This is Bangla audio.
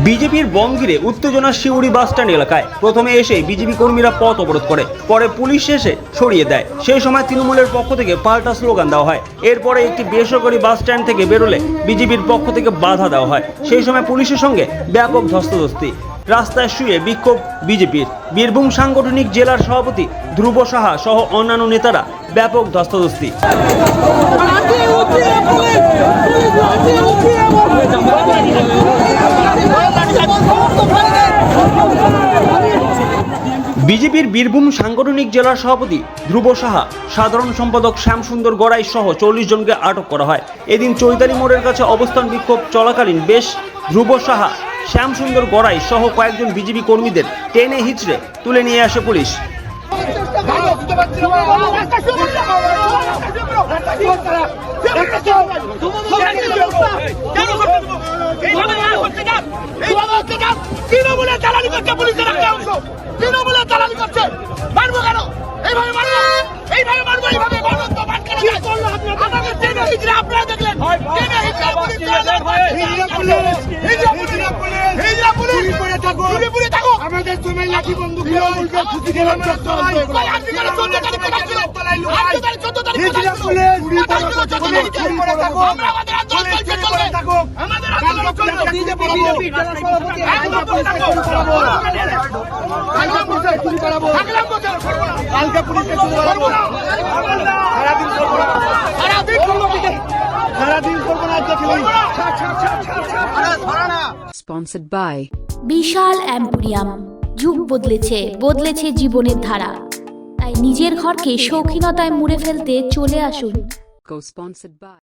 বিজেপির বম ঘিরে উত্তেজনা শিউড়ি বাসস্ট্যান্ড এলাকায়। প্রথমে এসে বিজেপি কর্মীরা পথ অবরোধ করে, পরে পুলিশ এসে সরিয়ে দেয়। সেই সময় তৃণমূলের পক্ষ থেকে পাল্টা স্লোগান দেওয়া হয়। এরপরে একটি বেসরকারি বাস স্ট্যান্ড থেকে বেরোলে বিজেপির পক্ষ থেকে বাধা দেওয়া হয়। সেই সময় পুলিশের সঙ্গে ব্যাপক ধস্তাধস্তি। রাস্তায় শুয়ে বিক্ষোভ বিজেপির। বীরভূম সাংগঠনিক জেলার সভাপতি ধ্রুব সাহা সহ অন্যান্য নেতারা ব্যাপক ধস্তাধস্তি। বিজেপির বীরভূম সাংগঠনিক জেলার সভাপতি ধ্রুব সাহা, সাধারণ সম্পাদক শ্যামসুন্দর গড়াই সহ 40 জনকে আটক করা হয়। এদিন চৈতালি মোড়ের কাছে অবস্থান বিক্ষোভ চলাকালীন বেশ ধ্রুব সাহা, শ্যামসুন্দর গড়াই সহ কয়েকজন বিজেপি কর্মীদের টেনে হিচড়ে তুলে নিয়ে আসে পুলিশ। আমাদের সময় লাঠি বন্ধু খুশি গেলাম Sponsored by বিশাল এম্পোরিয়াম। যুগ বদলেছে জীবনের ধারা। তাই নিজের ঘরকে শৌখিনতায় মুড়ে ফেলতে চলে আসুন। Co-sponsored by